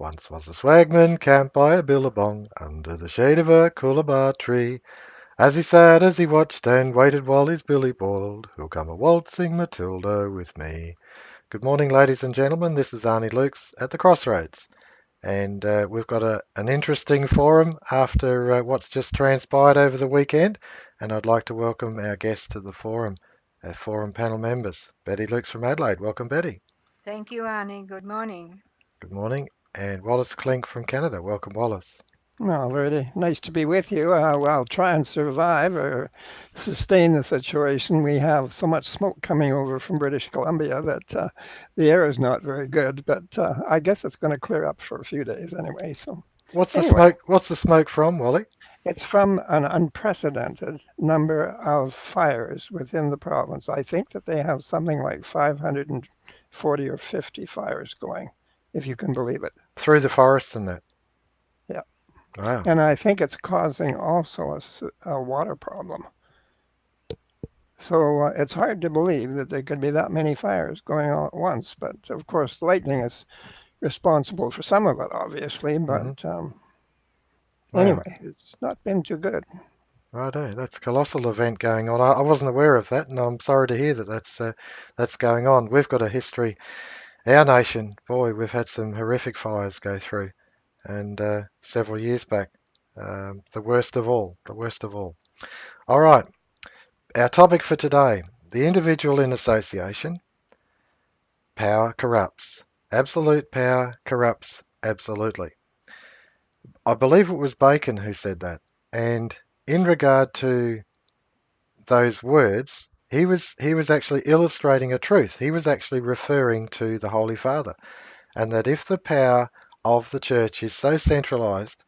Once was a swagman camped by a billabong under the shade of a coolabah tree. As he sat, as he watched and waited while his billy boiled, who'll come a waltzing Matilda with me? Good morning, ladies and gentlemen. This is Arnie Lukes at the Crossroads. And we've got an interesting forum after what's just transpired over the weekend. And I'd like to welcome our guests to the forum, our forum panel members. Betty Lukes from Adelaide. Welcome, Betty. Thank you, Annie. Good morning. Good morning. And Wallace Klinck from Canada. Welcome, Wallace. Well, very nice to be with you. I'll try and survive or sustain the situation. We have so much smoke coming over from British Columbia that the air is not very good, but I guess it's going to clear up for a few days anyway. So What's the anyway, smoke? What's the smoke from, Wally? it's from an unprecedented number of fires within the province. I think that they have something like 540 or 50 fires going, if you can believe it. Through the forests and that. Yeah. Wow. And I think it's causing also a water problem. So it's hard to believe that there could be that many fires going all at once. But of course, lightning is responsible for some of it, obviously. But Wow. anyway, it's not been too good. Righto, that's a colossal event going on. I wasn't aware of that, and I'm sorry to hear that that's going on. We've got a history. Our nation, boy, we've had some horrific fires go through, and several years back, the worst of all, the worst of all. All right, our topic for today: the individual in association. Power corrupts. Absolute power corrupts absolutely. I believe it was Bacon who said that, and in regard to those words, he was actually illustrating a truth. He was actually referring to the Holy Father, and that if the power of the church is so centralized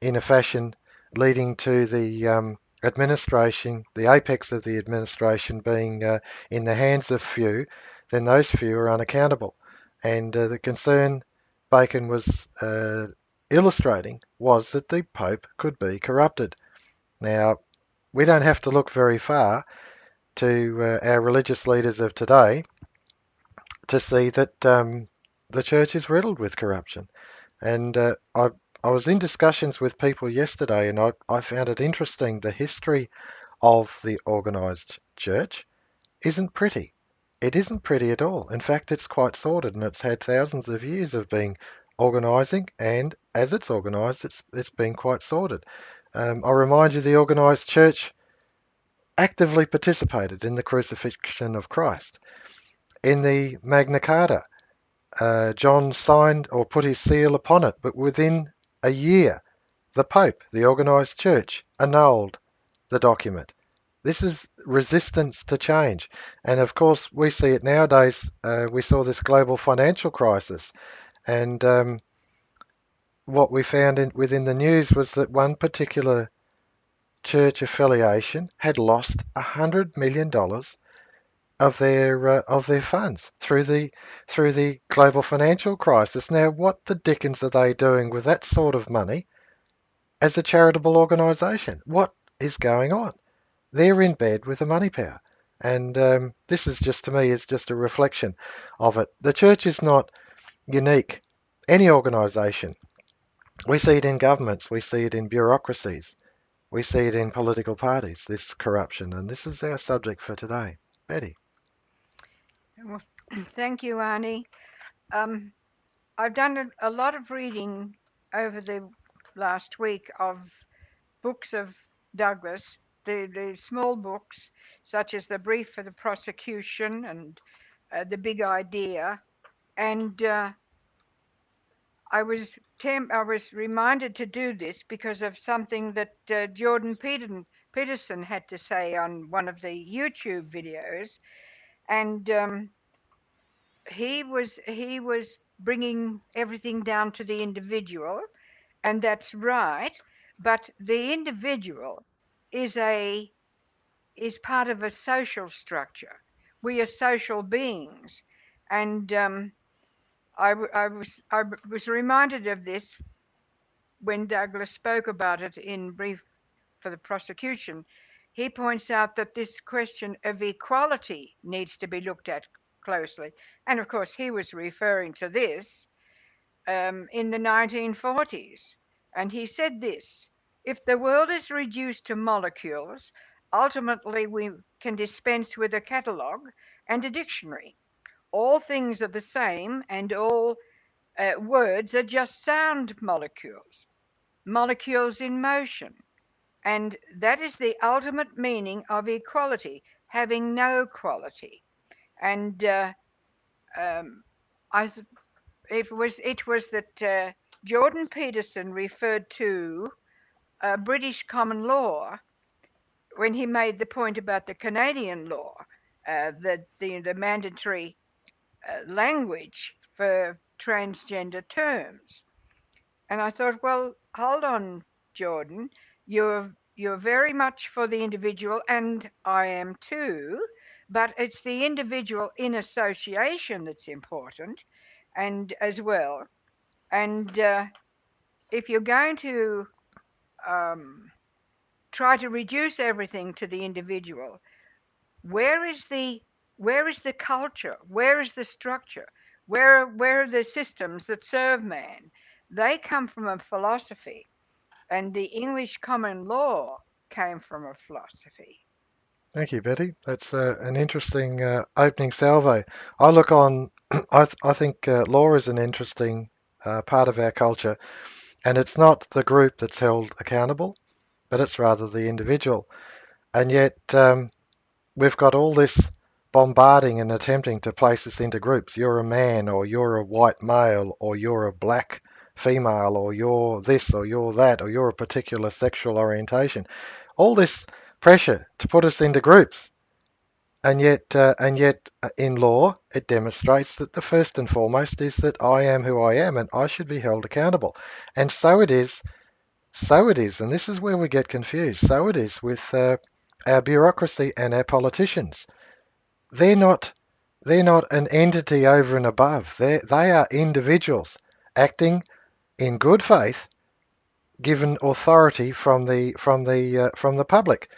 in a fashion leading to the administration, the apex of the administration being in the hands of few, then those few are unaccountable. And the concern Bacon was illustrating was that the Pope could be corrupted. Now, we don't have to look very far to our religious leaders of today to see that the church is riddled with corruption. And I was in discussions with people yesterday, and I found it interesting. The history of the organised church isn't pretty. It isn't pretty at all. In fact, it's quite sordid, and it's had thousands of years of being organising, and as it's organised, it's been quite sordid. I remind you, the organised church actively participated in the crucifixion of Christ. In the Magna Carta, John signed or put his seal upon it, but within a year, the Pope, the organised church, annulled the document. This is resistance to change. And of course, we see it nowadays. We saw this global financial crisis. And what we found within the news was that one particular church affiliation had lost $100 million of their funds through the global financial crisis. Now, what the dickens are they doing with that sort of money as a charitable organisation? What is going on? They're in bed with the money power, and this is just, to me, is just a reflection of it. The church is not unique. Any organisation, we see it in governments, we see it in bureaucracies, we see it in political parties. This corruption, and this is our subject for today, Betty. Well, thank you, Annie. Um, I've done a lot of reading over the last week of books of Douglas, the small books, such as The Brief for the Prosecution and The Big Idea. And I was reminded to do this because of something that Jordan Peterson had to say on one of the YouTube videos, and he was bringing everything down to the individual, and that's right. But the individual is a is part of a social structure. We are social beings, and I was reminded of this when Douglas spoke about it in Brief for the Prosecution. He points out that this question of equality needs to be looked at closely. And of course, he was referring to this. in the 1940s. And he said this: if the world is reduced to molecules, ultimately we can dispense with a catalogue and a dictionary. All things are the same, and all words are just sound molecules, molecules in motion. And that is the ultimate meaning of equality, having no quality. And I, it was that Jordan Peterson referred to British common law when he made the point about the Canadian law, the mandatory language for transgender terms. And I thought, well, hold on, Jordan, you're very much for the individual, and I am too, but it's the individual in association that's important, and as well. And if you're going to try to reduce everything to the individual, where is the where is the culture? Where is the structure? Where are the systems that serve man? They come from a philosophy, and the English common law came from a philosophy. Thank you, Betty. That's an interesting opening salvo. I look on, I think law is an interesting part of our culture, and it's not the group that's held accountable, but it's rather the individual. And yet we've got all this bombarding and attempting to place us into groups. You're a man, or you're a white male, or you're a black female, or you're this, or you're that, or you're a particular sexual orientation. All this pressure to put us into groups. And yet, in law, it demonstrates that the first and foremost is that I am who I am, and I should be held accountable. And so it is. So it is, and this is where we get confused. So it is with our bureaucracy and our politicians. They're not. They're not an entity over and above. They are individuals acting in good faith, given authority from the public,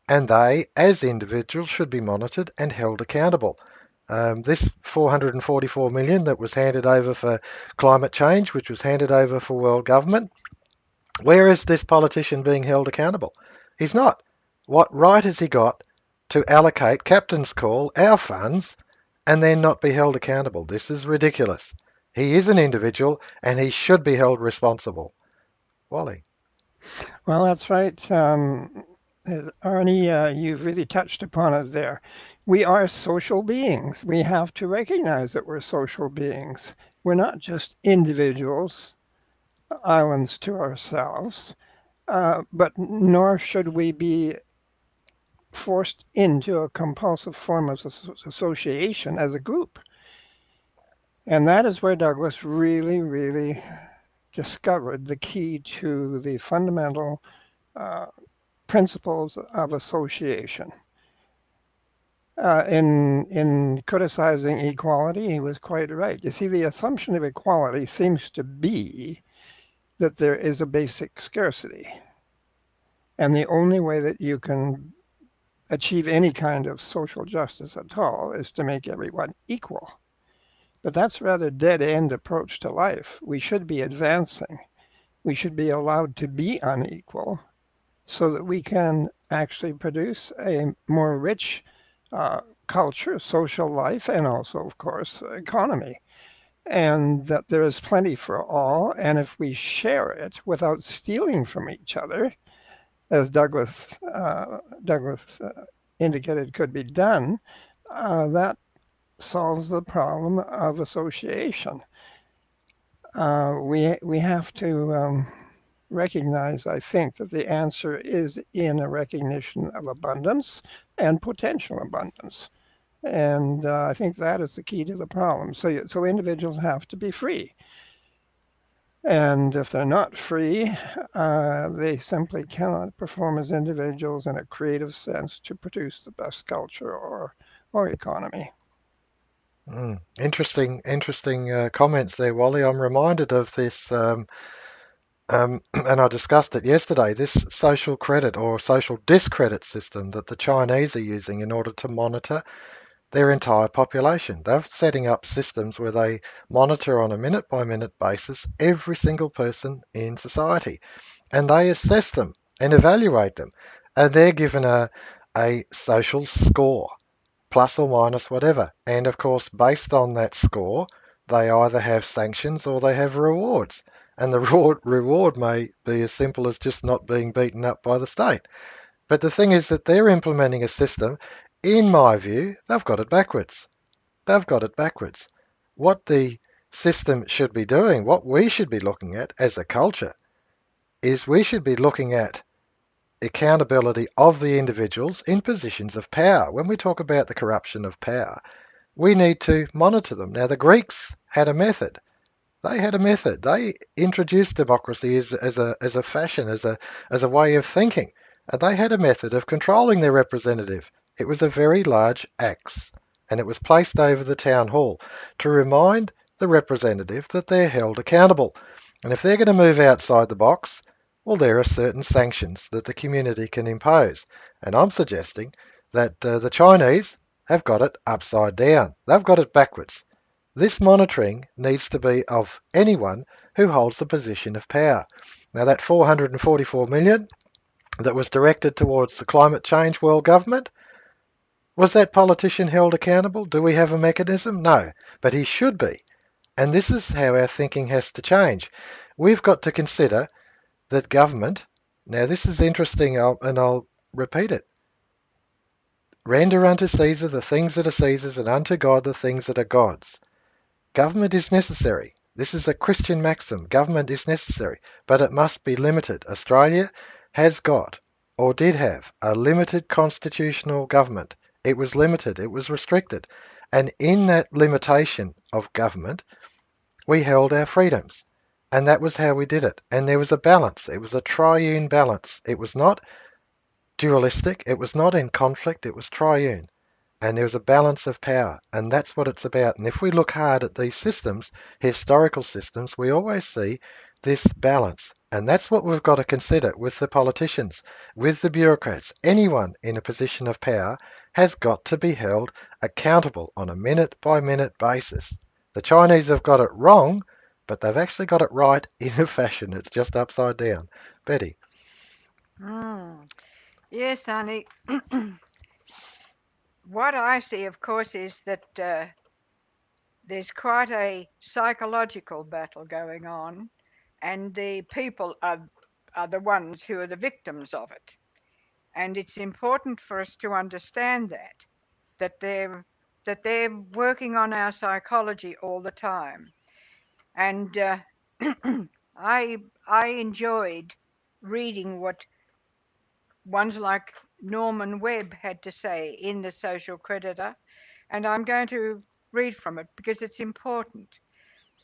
and they, as individuals, should be monitored and held accountable. This 444 million that was handed over for climate change, which was handed over for world government, where is this politician being held accountable? He's not. What right has he got to allocate captain's call our funds and then not be held accountable? This is ridiculous. He is an individual and he should be held responsible. Wally. Well, that's right. Arnie, you've really touched upon it there. We are social beings. We have to recognize that we're social beings. We're not just individuals, islands to ourselves, but nor should we be forced into a compulsive form of association as a group. And that is where Douglas really, really discovered the key to the fundamental principles of association. In criticizing equality, he was quite right. You see, the assumption of equality seems to be that there is a basic scarcity. And the only way that you can achieve any kind of social justice at all is to make everyone equal. But that's a rather dead-end approach to life. We should be advancing. We should be allowed to be unequal so that we can actually produce a more rich culture, social life, and also, of course, economy. And that there is plenty for all. And if we share it without stealing from each other, as Douglas indicated could be done, that solves the problem of association. We have to recognize, I think, that the answer is in a recognition of abundance and potential abundance. And I think that is the key to the problem. So individuals have to be free. And if they're not free, they simply cannot perform as individuals in a creative sense to produce the best culture or economy. Interesting comments there, Wally. I'm reminded of this, and I discussed it yesterday, this social credit or social discredit system that the Chinese are using in order to monitor their entire population. They're setting up systems where they monitor on a minute by minute basis every single person in society, and they assess them and evaluate them, and they're given a social score, plus or minus whatever. And of course, based on that score, they either have sanctions or they have rewards. And the reward may be as simple as just not being beaten up by the state. But the thing is that they're implementing a system, in my view, they've got it backwards. They've got it backwards. What the system should be doing, what we should be looking at as a culture, is we should be looking at accountability of the individuals in positions of power. When we talk about the corruption of power, we need to monitor them. Now, the Greeks had a method. They had a method. They introduced democracy as a fashion, as a way of thinking. And they had a method of controlling their representative. It was a very large axe, and it was placed over the town hall to remind the representative that they're held accountable. And if they're going to move outside the box, well, there are certain sanctions that the community can impose. And I'm suggesting that the Chinese have got it upside down. They've got it backwards. This monitoring needs to be of anyone who holds the position of power. Now, that 444 million that was directed towards the climate change world government, was that politician held accountable? Do we have a mechanism? No, but he should be. And this is how our thinking has to change. We've got to consider that government, now this is interesting, and I'll repeat it. Render unto Caesar the things that are Caesar's, and unto God the things that are God's. Government is necessary. This is a Christian maxim. Government is necessary, but it must be limited. Australia has got, or did have, a limited constitutional government. It was limited. It was restricted. And in that limitation of government, we held our freedoms. And that was how we did it. And there was a balance. It was a triune balance. It was not dualistic. It was not in conflict. It was triune. And there was a balance of power, and that's what it's about. And if we look hard at these systems, historical systems, we always see this balance. And that's what we've got to consider with the politicians, with the bureaucrats. Anyone in a position of power has got to be held accountable on a minute by minute basis. The Chinese have got it wrong, but they've actually got it right in a fashion. It's just upside down. Betty. Mm. Yes, Arnie. What I see, of course, is that there's quite a psychological battle going on, and the people are the ones who are the victims of it. And it's important for us to understand that they're working on our psychology all the time. And I enjoyed reading what ones like Norman Webb had to say in the Social Creditor, and I'm going to read from it because it's important.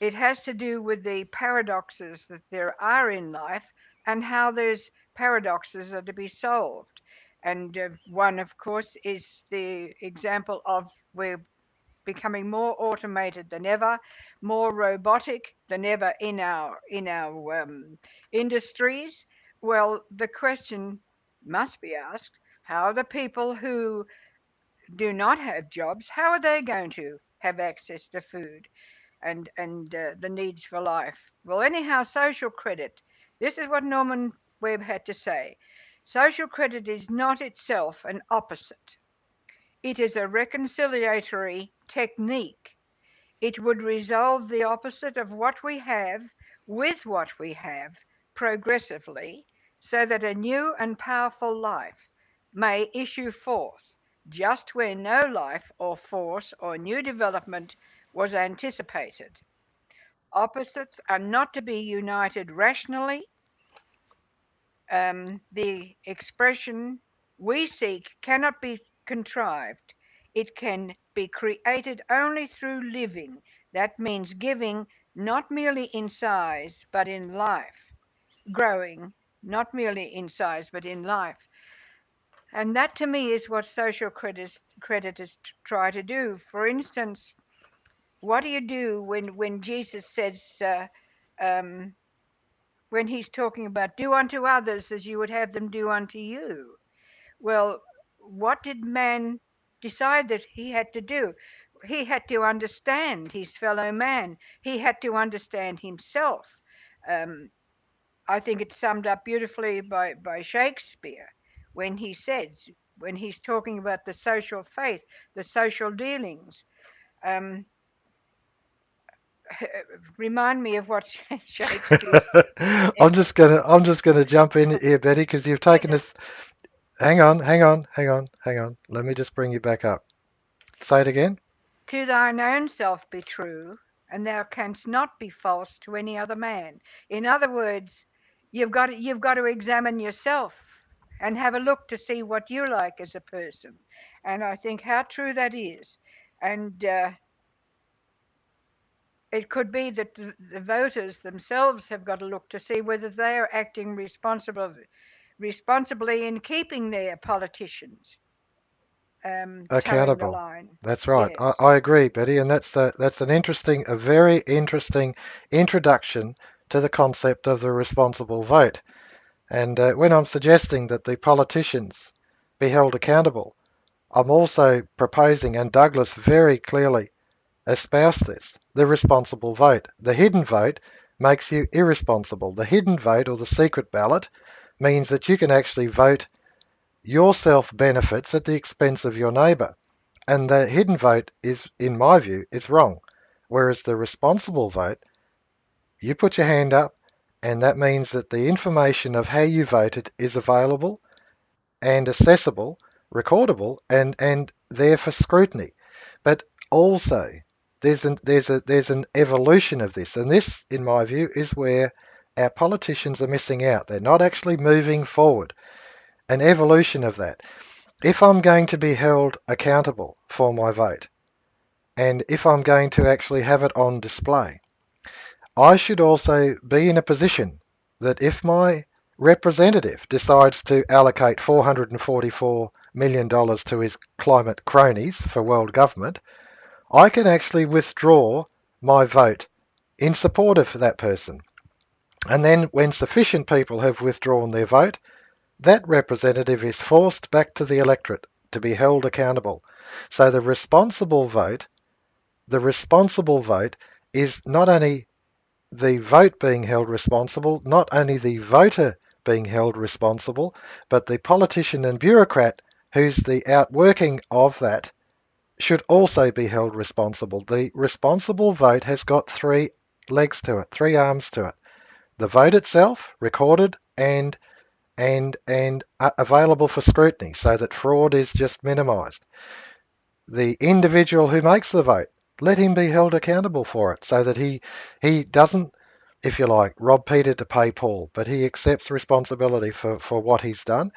It has to do with the paradoxes that there are in life and how those paradoxes are to be solved. And one, of course, is the example of we're becoming more automated than ever, more robotic than ever in our industries. Well, the question must be asked: how are the people who do not have jobs? How are they going to have access to food and the needs for life? Well, anyhow, social credit. This is what Norman Webb had to say. Social credit is not itself an opposite. It is a reconciliatory technique. It would resolve the opposite of what we have with what we have progressively, so that a new and powerful life may issue forth just where no life or force or new development was anticipated. Opposites are not to be united rationally. The expression we seek cannot be contrived. It can be created only through living. That means giving not merely in size but in life, growing not merely in size but in life. And that to me is what social creditors try to do. For instance, what do you do when Jesus says, um, when he's talking about do unto others as you would have them do unto you? Well, what did man? decide that he had to do. He had to understand his fellow man. He had to understand himself. Um, I think it's summed up beautifully by Shakespeare when he says, when he's talking about the social faith, the social dealings. Um, remind me of what Shakespeare said. I'm just gonna jump in here, Betty, because you've taken Let us. Hang on. Let me just bring you back up. Say it again. to thine own self be true, and thou canst not be false to any other man. In other words, you've got to examine yourself and have a look to see what you like as a person. And I think how true that is. And it could be that the voters themselves have got to look to see whether they are acting responsibly in keeping their politicians toeing the Accountable. line. That's right. I Yes. agree, Betty, and that's an interesting, a very interesting introduction to the concept of the responsible vote. And when I'm suggesting that the politicians be held accountable, I'm also proposing, and Douglas very clearly espoused this, the responsible vote. The hidden vote makes you irresponsible. The hidden vote or the secret ballot means that you can actually vote your self benefits at the expense of your neighbour. And the hidden vote is, in my view, is wrong. Whereas the responsible vote, you put your hand up, and that means that the information of how you voted is available and accessible, recordable, and there for scrutiny. But also, there's an evolution of this, and this, in my view, is where our politicians are missing out. They're not actually moving forward. An evolution of that. If I'm going to be held accountable for my vote, and if I'm going to actually have it on display, I should also be in a position that if my representative decides to allocate $444 million to his climate cronies for world government, I can actually withdraw my vote in support of that person. And then when sufficient people have withdrawn their vote, that representative is forced back to the electorate to be held accountable. So the responsible vote is not only the vote being held responsible, not only the voter being held responsible, but the politician and bureaucrat who's the outworking of that should also be held responsible. The responsible vote has got three legs to it, three arms to it. The vote itself, recorded and available for scrutiny so that fraud is just minimised. The individual who makes the vote, let him be held accountable for it so that he doesn't, if you like, rob Peter to pay Paul, but he accepts responsibility for what he's done,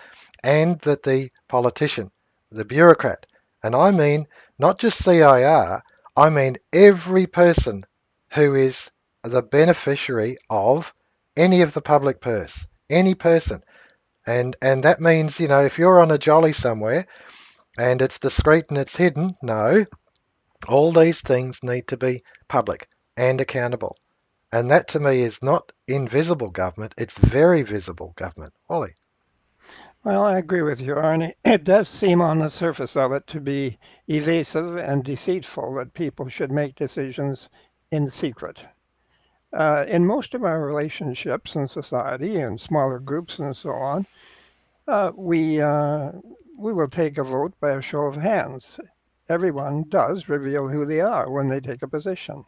and that the politician, the bureaucrat, and I mean not just CIR, I mean every person who is the beneficiary of any of the public purse, any person. And that means, if you're on a jolly somewhere and it's discreet and it's hidden, no, all these things need to be public and accountable. And that to me is not invisible government, it's very visible government. Wally. Well, I agree with you, Arnie. It does seem on the surface of it to be evasive and deceitful that people should make decisions in secret. In most of our relationships in society and smaller groups and so on, we will take a vote by a show of hands. Everyone does reveal who they are when they take a position.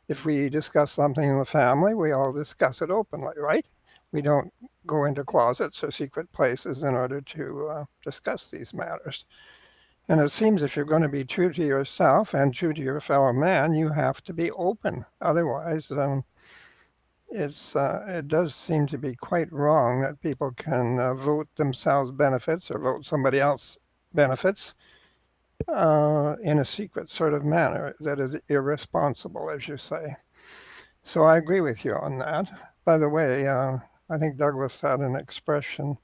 If we discuss something in the family, we all discuss it openly, right? We don't go into closets or secret places in order to discuss these matters. And it seems if you're going to be true to yourself and true to your fellow man, you have to be open. Otherwise, it does seem to be quite wrong that people can vote themselves benefits or vote somebody else benefits in a secret sort of manner that is irresponsible, as you say. So I agree with you on that. By the way, I think Douglas had an expression,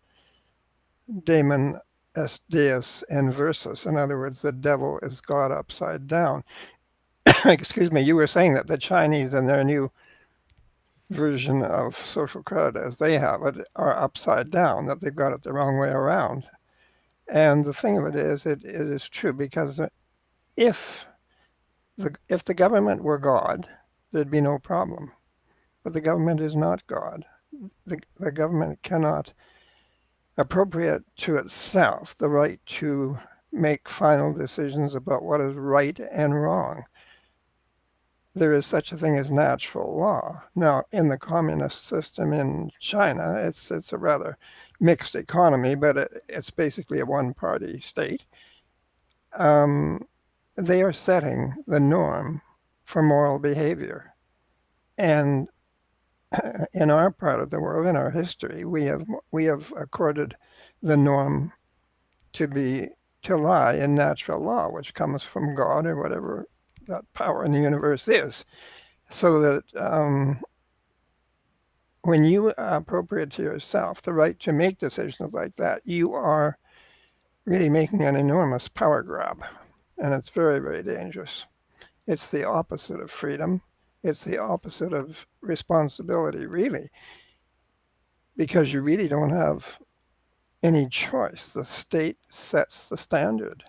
Daemon est Deus inversus. In other words, the devil is God upside down. Excuse me, you were saying that the Chinese and their new version of social credit as they have it are upside down, that they've got it the wrong way around. And the thing of it is true, because if the government were God, there'd be no problem. But the government is not God. The government cannot appropriate to itself the right to make final decisions about what is right and wrong. There is such a thing as natural law. Now, in the communist system in China, it's a rather mixed economy, but it's basically a one-party state. They are setting the norm for moral behavior. And in our part of the world, in our history, we have accorded the norm to lie in natural law, which comes from God or whatever that power in the universe is, so that when you appropriate to yourself the right to make decisions like that, you are really making an enormous power grab, and it's very, very dangerous. It's the opposite of freedom. It's the opposite of responsibility, really, because you really don't have any choice. The state sets the standard,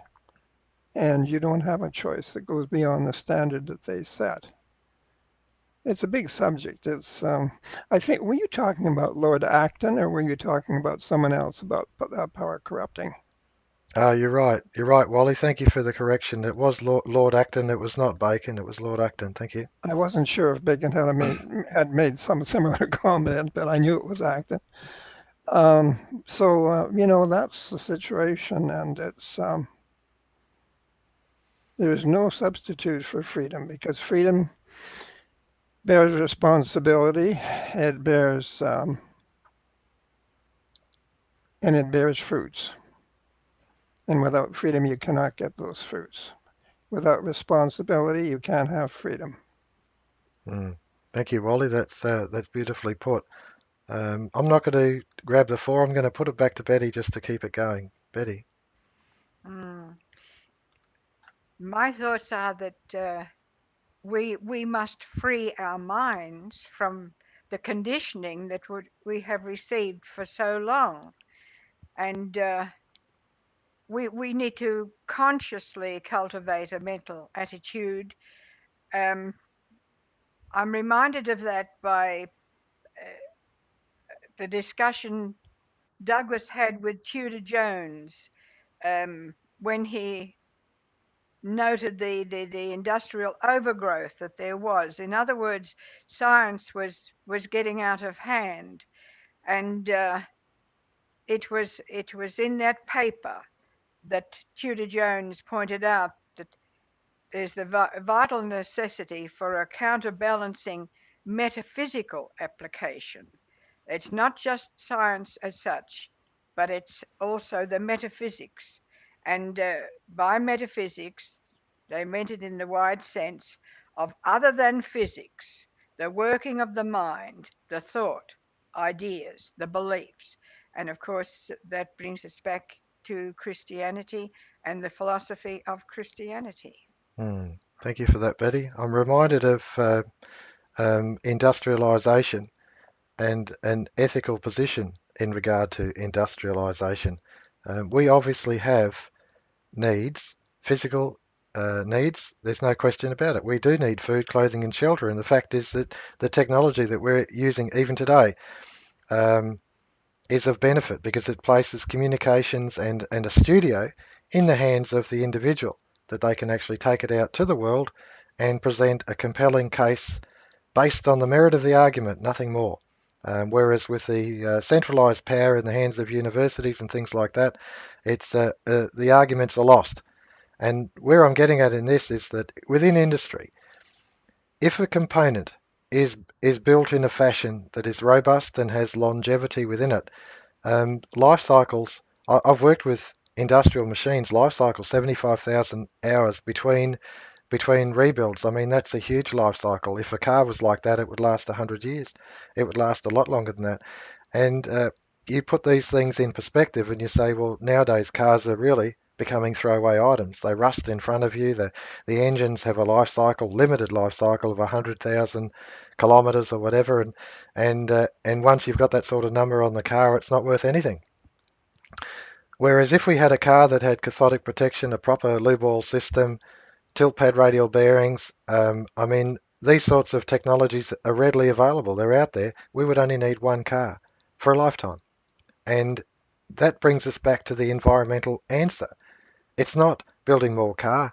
and you don't have a choice that goes beyond the standard that they set. It's a big subject. I think, were you talking about Lord Acton, or were you talking about someone else about power corrupting? You're right. You're right, Wally. Thank you for the correction. It was Lord Acton. It was not Bacon. It was Lord Acton. Thank you. I wasn't sure if Bacon had made some similar comment, but I knew it was Acton. That's the situation, and there's no substitute for freedom, because freedom bears responsibility. It bears and it bears fruits. And without freedom, you cannot get those fruits. Without responsibility, you can't have freedom. Thank you, Wally. That's beautifully put. I'm not going to grab the floor. I'm going to put it back to Betty just to keep it going. Betty. My thoughts are that we must free our minds from the conditioning that we have received for so long, and we need to consciously cultivate a mental attitude. I'm reminded of that by the discussion Douglas had with Tudor Jones when he noted the industrial overgrowth that there was. In other words, science was getting out of hand, and it was in that paper that Tudor Jones pointed out that there's the vital necessity for a counterbalancing metaphysical application. It's not just science as such, but it's also the metaphysics. And by metaphysics, they meant it in the wide sense of other than physics, the working of the mind, the thought, ideas, the beliefs. And of course, that brings us back to Christianity and the philosophy of Christianity. Thank you for that, Betty. I'm reminded of industrialization and an ethical position in regard to industrialization. We obviously have needs, physical needs. There's no question about it. We do need food, clothing, and shelter. And the fact is that the technology that we're using even today um, is of benefit because it places communications and a studio in the hands of the individual, that they can actually take it out to the world and present a compelling case based on the merit of the argument, nothing more. Whereas with the centralized power in the hands of universities and things like that, it's the arguments are lost. And where I'm getting at in this is that within industry, if a component is built in a fashion that is robust and has longevity within it, life cycles. I've worked with industrial machines. Life cycle 75,000 hours between rebuilds. I mean, that's a huge life cycle. If a car was like that, it would last 100 years. It would last a lot longer than that. And you put these things in perspective and you say, well, nowadays cars are really becoming throwaway items. They rust in front of you. The engines have a limited life cycle of 100,000 kilometers or whatever. And once you've got that sort of number on the car, it's not worth anything. Whereas if we had a car that had cathodic protection, a proper lube oil system, tilt pad radial bearings, I mean, these sorts of technologies are readily available. They're out there. We would only need one car for a lifetime. And that brings us back to the environmental answer. It's not building more car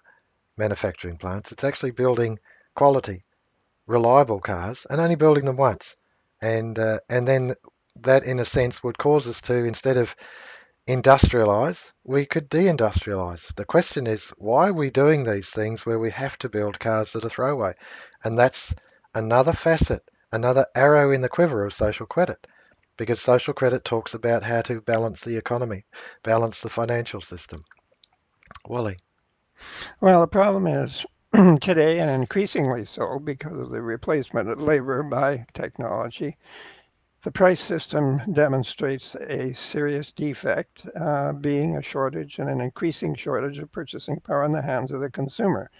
manufacturing plants. It's actually building quality, reliable cars and only building them once. And then that, in a sense, would cause us to, instead of industrialize, we could deindustrialize. The question is, why are we doing these things where we have to build cars that are throwaway? And that's another facet, another arrow in the quiver of social credit, because social credit talks about how to balance the economy, balance the financial system. Wally. Well, the problem is today, and increasingly so because of the replacement of labor by technology, the price system demonstrates a serious defect, being a shortage and an increasing shortage of purchasing power in the hands of the consumer.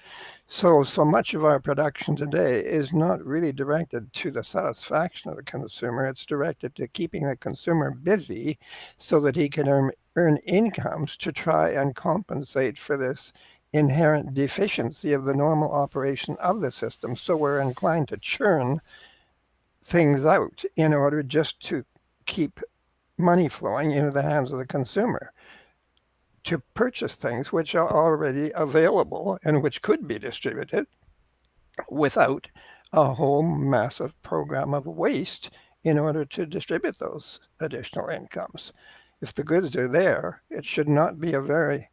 So much of our production today is not really directed to the satisfaction of the consumer. It's directed to keeping the consumer busy so that he can earn incomes to try and compensate for this inherent deficiency of the normal operation of the system. So we're inclined to churn things out in order just to keep money flowing into the hands of the consumer to purchase things which are already available and which could be distributed without a whole massive program of waste in order to distribute those additional incomes. If the goods are there, it should not be a very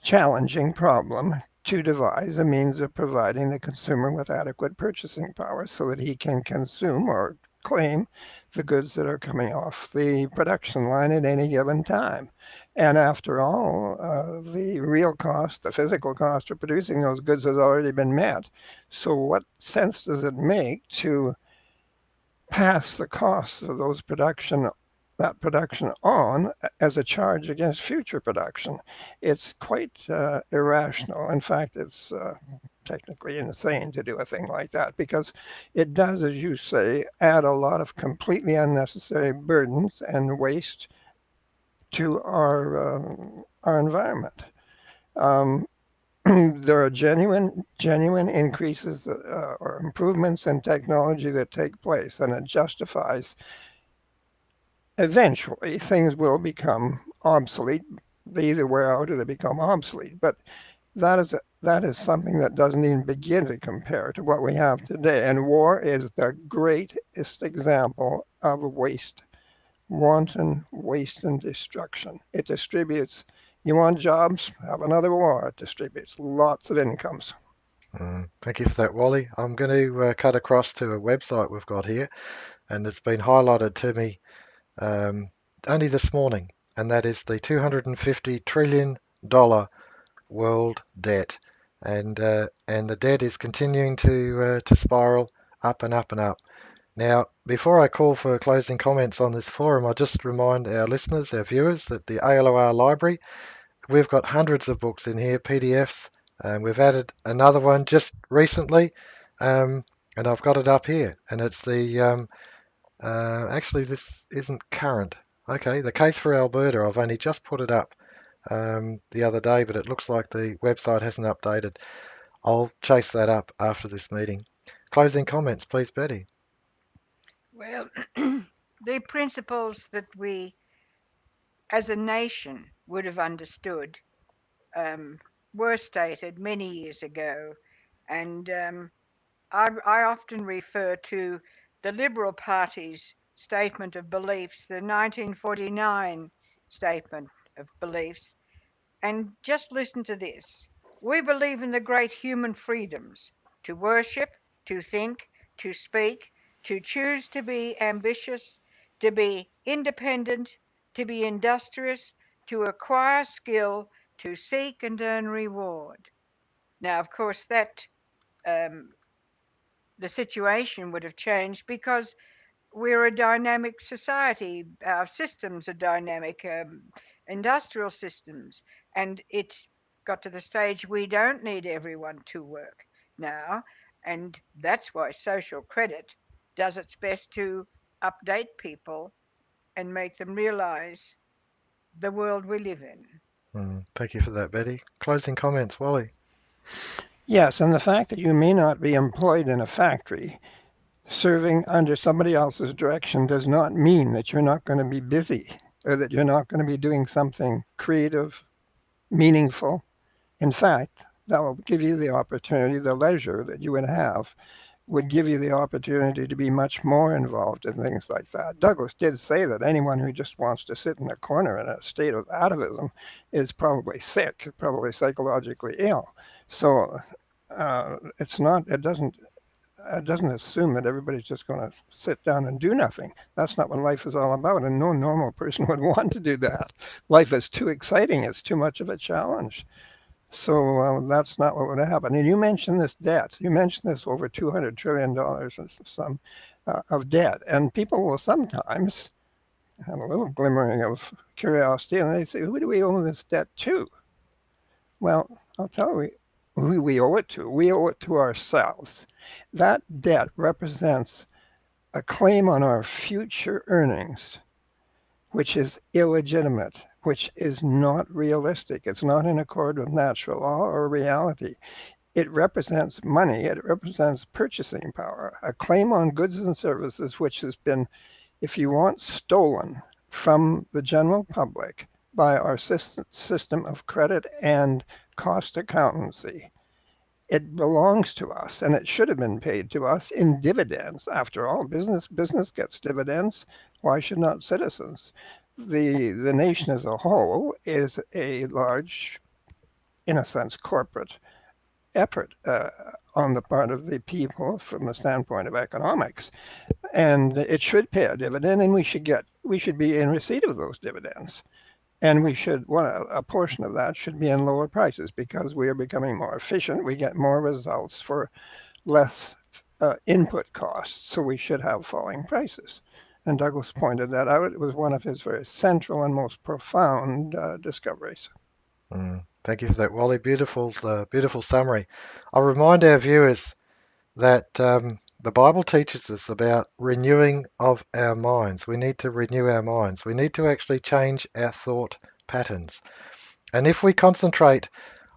challenging problem to devise a means of providing the consumer with adequate purchasing power so that he can consume or claim the goods that are coming off the production line at any given time. And after all, the real cost, the physical cost of producing those goods has already been met. So what sense does it make to pass the costs of that production on as a charge against future production? It's quite irrational. In fact, it's technically insane to do a thing like that because it does, as you say, add a lot of completely unnecessary burdens and waste to our environment. Um, there are genuine increases or improvements in technology that take place, and it justifies. Eventually, things will become obsolete. They either wear out or they become obsolete. But that is something that doesn't even begin to compare to what we have today. And war is the greatest example of waste, wanton waste and destruction. It distributes. You want jobs? Have another war. It distributes lots of incomes. Thank you for that, Wally. I'm going to cut across to a website we've got here, and it's been highlighted to me um, only this morning, and that is the $250 trillion world debt, and the debt is continuing to spiral up and up and up. Now, before I call for closing comments on this forum, I'll just remind our listeners, our viewers, that the ALOR library, we've got hundreds of books in here, PDFs, and we've added another one just recently, and I've got it up here, and it's actually this isn't current. Okay, the case for Alberta, I've only just put it up the other day, but it looks like the website hasn't updated. I'll chase that up after this meeting. Closing comments, please, Betty. Well, the principles that we as a nation would have understood um, were stated many years ago. And I often refer to the Liberal Party's statement of beliefs, the 1949 statement of beliefs. And just listen to this. We believe in the great human freedoms to worship, to think, to speak, to choose to be ambitious, to be independent, to be industrious, to acquire skill, to seek and earn reward. Now, of course, that um, the situation would have changed because we're a dynamic society. Our systems are dynamic, industrial systems, and it's got to the stage we don't need everyone to work now, and that's why social credit does its best to update people and make them realize the world we live in. Thank you for that, Betty. Closing comments, Wally. Yes, and the fact that you may not be employed in a factory serving under somebody else's direction does not mean that you're not going to be busy or that you're not going to be doing something creative, meaningful. In fact, that will give you the opportunity, the leisure that you would have would give you the opportunity to be much more involved in things like that. Douglas did say that anyone who just wants to sit in a corner in a state of atavism is probably sick, probably psychologically ill. So it's not, it doesn't assume that everybody's just going to sit down and do nothing. That's not what life is all about, and no normal person would want to do that. Life is too exciting. It's too much of a challenge. So that's not what would happen. And you mentioned this debt. You mentioned this over $200 trillion and some of debt. And people will sometimes have a little glimmering of curiosity, and they say, who do we owe this debt to? Well, I'll tell you who we owe it to. We owe it to ourselves. That debt represents a claim on our future earnings, which is illegitimate, which is not realistic. It's not in accord with natural law or reality. It represents money. It represents purchasing power, a claim on goods and services which has been, if you want, stolen from the general public by our system of credit and cost accountancy. It belongs to us, and it should have been paid to us in dividends. After all, business gets dividends. Why should not citizens? The nation as a whole is a large, in a sense, corporate effort on the part of the people from the standpoint of economics, and it should pay a dividend, and we should be in receipt of those dividends. And a portion of that should be in lower prices because we are becoming more efficient. We get more results for less input costs. So we should have falling prices. And Douglas pointed that out. It was one of his very central and most profound discoveries. Thank you for that, Wally. Beautiful summary. I'll remind our viewers that the Bible teaches us about renewing of our minds. We need to renew our minds. We need to actually change our thought patterns. And if we concentrate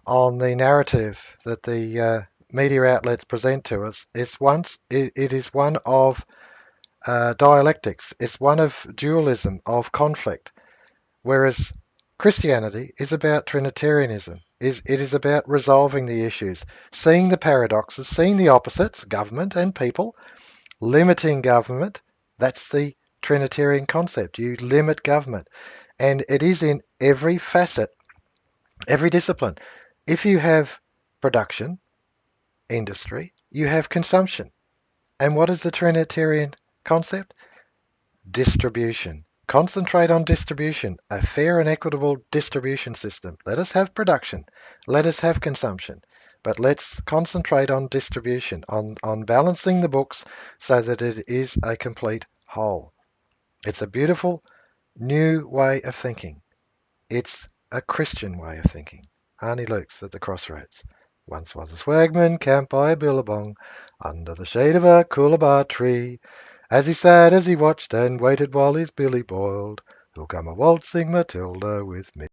on the narrative that the media outlets present to us, it is one of dialectics. It's one of dualism, of conflict. Whereas Christianity is about Trinitarianism. It is about resolving the issues, seeing the paradoxes, seeing the opposites, government and people, limiting government. That's the Trinitarian concept. You limit government. And it is in every facet, every discipline. If you have production, industry, you have consumption. And what is the Trinitarian concept? Distribution. Concentrate on distribution, a fair and equitable distribution system. Let us have production. Let us have consumption. But let's concentrate on distribution, on balancing the books so that it is a complete whole. It's a beautiful new way of thinking. It's a Christian way of thinking. Arnie Luke's at the crossroads. Once was a swagman camped by a billabong under the shade of a coolabah tree. As he sat, as he watched and waited while his billy boiled, who'll come a waltzing Matilda with me?